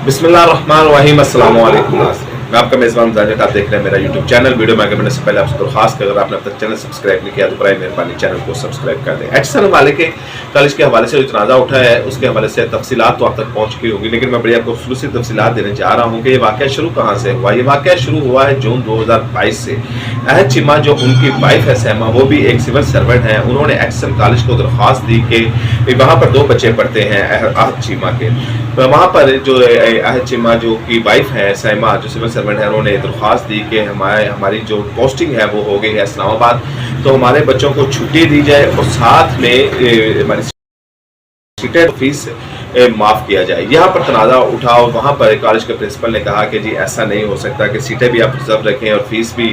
बिस्मिल्लाहिर्रहमानिर्रहीम, अस्सलाम वालेकुम। मैं आपका मेज़बान जानिक, आप देख रहे हैं मेरा यूट्यूब चैनल। वीडियो में आगे बढ़ने से पहले आपसे दरख्वास्त है, अगर आपने अब तक चैनल सब्सक्राइब नहीं किया तो बराए मेहरबानी चैनल को सब्सक्राइब कर दें। एचएसएल हवाले के कॉलेज के हवाले से जो तनाज़ा उठा है उसके हवाले से तफसीलात तो आप तक पहुँच गई होगी, लेकिन मैं बड़ी आपको खुसूसी तफसीलात देने जा रहा हूँ कि ये वाक़या शुरू कहाँ से हुआ। ये वाक़या शुरू हुआ है जून 2022 से। अहद चीमा जो उनकी वाइफ है सैमा, वो भी एक सिविल सर्वेंट हैं। उन्होंने एचएसएल कॉलेज को दरख्वास्त दी कि वहाँ पर 2 बच्चे पढ़ते हैं अहद चीमा के। वहाँ पर जो अहद चीमा जो की वाइफ है सैमा, जो सिविल सर्वेंट है, उन्होंने दरख्वास्त दी कि हमारी जो पोस्टिंग है वो हो गई है इस्लामाबाद, तो हमारे बच्चों को छुट्टी दी जाए और साथ में हमारी सीटें फीस माफ़ किया जाए। यहाँ पर तनाज़ा उठा और वहाँ पर कॉलेज के प्रिंसिपल ने कहा कि जी ऐसा नहीं हो सकता कि सीटें भी आप रिजर्व रखें और फीस भी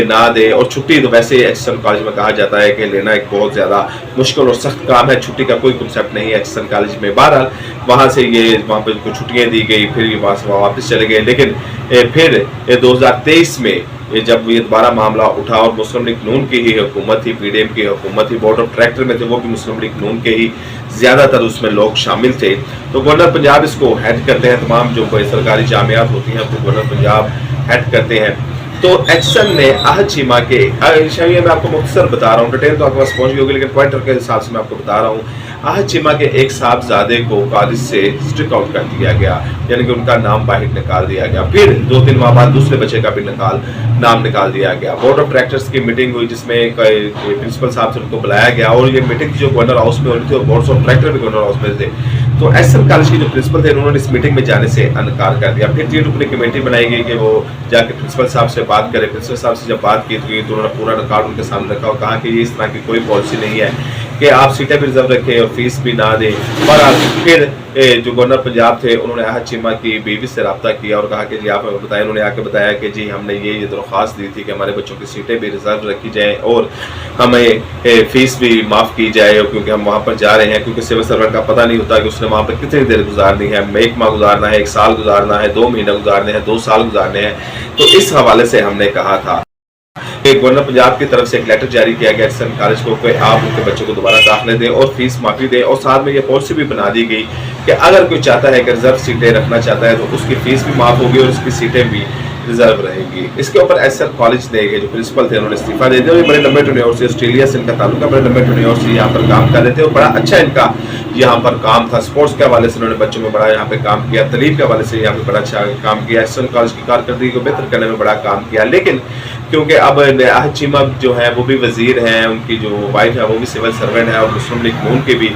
ना दे, और छुट्टी तो वैसे एचएसएल कॉलेज में कहा जाता है कि लेना एक बहुत ज़्यादा मुश्किल और सख्त काम है। छुट्टी का कोई कंसेप्ट नहीं है एचएसएल कॉलेज में। बहरहाल वहाँ पर उनको छुट्टियाँ दी गई, फिर वहाँ से वापस चले गए। लेकिन फिर 2023 में जब ये दोबारा मामला उठा और मुस्लिम लीग नून की ही हुकूमत थी, पीडीएम की हुकूमत थी, बोर्ड ऑफ डायरेक्टर में थे वो भी मुस्लिम लीग नून के ही ज़्यादातर उसमें लोग शामिल थे, तो गवर्नर पंजाब इसको हेड करते हैं। तमाम जो सरकारी जामियात होती हैं तो गवर्नर पंजाब हेड करते हैं। तो एचएसएल ने अहद चीमा के मैं आपको मुख्तसर बता रहा हूँ, डिटेल तो आपके पास पहुँच गई होगी, लेकिन पॉइंटर के हिसाब से मैं आपको बता रहा हूँ। अहद चीमा के एक साहबजादे को कॉलेज से स्ट्रिक आउट कर दिया गया, यानी कि उनका नाम बाहर निकाल दिया गया। फिर 2-3 माह बाद दूसरे बच्चे का भी नाम निकाल दिया गया। बोर्ड ऑफ डायरेक्टर्स की मीटिंग हुई जिसमें प्रिंसिपल साहब से उनको बुलाया गया, और ये मीटिंग जो गवर्नर हाउस में हो रही थी और बोर्ड ऑफ डायरेक्टर भी गवर्नर हाउस में थे। तो एचएसएल कॉलेज के जो प्रिंसिपल थे उन्होंने इस मीटिंग में जाने से इनकार कर दिया। फिर 3 रुकनी कमेटी बनाई गई कि वो जाके प्रिंसिपल साहब से बात करें। प्रिंसिपल साहब से जब बात की तो उन्होंने पूरा रिकॉर्ड उनके सामने रखा और कहा कि ये इस तरह की कोई पॉलिसी नहीं है कि आप सीटें भी रिजर्व रखें और फीस भी ना दें। बहरहाल फिर जो गवर्नर पंजाब थे उन्होंने अहद चीमा की बीवी से रब्ता किया और कहा कि जी आप हमें बताएं। उन्होंने आके बताया कि जी हमने ये दरख्वास्त दी थी कि हमारे बच्चों की सीटें भी रिजर्व रखी जाएँ और हमें फीस भी माफ़ की जाए, क्योंकि हम वहाँ पर जा रहे हैं। क्योंकि सिविल सर्वेंट का पता नहीं होता कि उसने वहाँ पर कितनी देर गुजारनी है, 1 माह गुजारना है, 1 साल गुजारना है, 2 महीने गुजारने हैं, 2 साल गुजारने हैं। तो इस हवाले से हमने कहा था गवर्नर पंजाब की तरफ से एक लेटर जारी किया गया एचएसएल कॉलेज को कि आप उनके बच्चों को दोबारा दाखिले दें और फीस माफ़ी दें, और साथ में ये पॉलिसी भी बना दी गई कि अगर कोई चाहता है कि रिजर्व सीटें रखना चाहता है तो उसकी फीस भी माफ़ होगी और उसकी सीटें भी रिजर्व रहेगी। इसके ऊपर एचएसएल कॉलेज ने जो प्रिंसिपल थे उन्होंने इस्तीफा दे दिया। और ये बड़े लंबे टर्न्योर से, ऑस्ट्रेलिया से इनका ताल्लुक है, बड़े लंबे टर्न्योर से यहाँ पर काम कर रहे थे और बड़ा अच्छा इनका यहाँ पर काम था। स्पोर्ट्स के हवाले से उन्होंने बच्चों में बड़ा यहाँ पे काम किया, तलीम के हवाले से यहाँ पे बड़ा अच्छा काम किया, एचएसएल कॉलेज की कारकर्दगी को बेहतर करने में बड़ा काम किया। लेकिन क्योंकि अब अहद चीमा जो है वो भी वजीर हैं, उनकी जो वाइफ है वो भी सिविल सर्वेंट है और मुस्लिम लीग नून की भी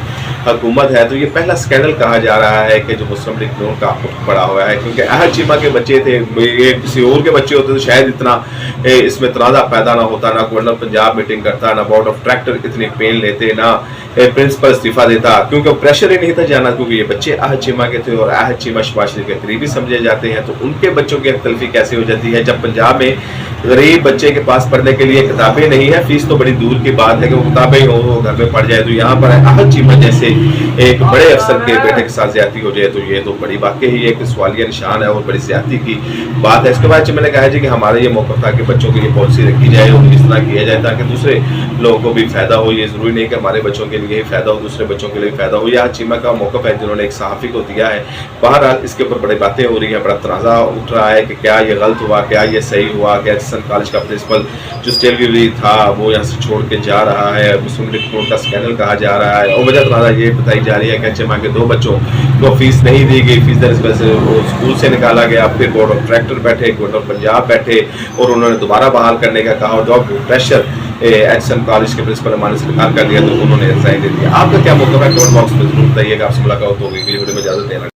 हुकूमत है, तो ये पहला स्कैंडल कहा जा रहा है कि जो मुस्लिम लीग नून का पड़ा हुआ है। क्योंकि अहद चीमा के बच्चे थे, ये किसी और के बच्चे होते तो शायद इतना इसमें तनाज़ा पैदा ना होता, ना गवर्नर पंजाब मीटिंग करता, ना बोर्ड ऑफ डायरेक्टर इतनी पेन लेते, ना प्रिंसिपल इस्तीफा देता, क्योंकि प्रेशर ही नहीं था जाना। क्योंकि ये बच्चे अहद चीमा के थे और अहद चीमा शहबाज शरीफ के करीबी समझे जाते हैं, तो उनके बच्चों की तलफी कैसे हो जाती है जब पंजाब में गरीब बच्चे के पास पढ़ने के लिए किताबें नहीं है, फीस तो बड़ी दूर की बात है कि वो किताबें हो वो घर में पढ़ जाए। तो यहाँ पर अहद चीमा जैसे एक बड़े अफसर के बेटे के साथ ज्यादती हो जाए तो ये तो बड़ी वाकई ही एक सवालिया निशान है और बड़ी ज्यादती की बात है। इसके बाद मैंने कहा जी कि हमारा ये मौका था कि बच्चों की ये पॉलिसी रखी जाए और इस तरह किया जाए ताकि दूसरे लोगों को भी फायदा हो। ये जरूरी नहीं कि हमारे बच्चों के लिए ही फायदा हो, दूसरे बच्चों के लिए फायदा हो। यह अहद चीमा का मौका है जिन्होंने एक सहाफ़ी को दिया है। बहरहाल इसके ऊपर बड़ी बातें हो रही हैं, बड़ा तनाज़ा उठ रहा है कि क्या ये गलत हुआ, क्या ये सही हुआ, क्या एचएसएल कॉलेज का प्रिंसिपल जो स्टेलवी था वो यहाँ से छोड़ के जा रहा है, मुस्लिम लीग नून का स्कैंडल कहा जा रहा है। और वजह तनाज़ा ये बताई जा रही है कि चीमा के 2 बच्चों को फीस नहीं दी गई, फीस देने से वो स्कूल से निकाला गया। फिर बोर्ड ऑफ डायरेक्टर बैठे, गवर्नर पंजाब बैठे और उन्होंने दोबारा बहाल करने का कहा और जॉब प्रेशर एचएसएल कॉलेज के प्रिंसिपल ने से इनकार कर दिया तो उन्होंने रिजाइन दे दिया। आपका क्या मौका है? कमेंट बॉक्स में जरूर बताइएगा। आपसे मुलाकात होगी, वीडियो में इजाजत देना।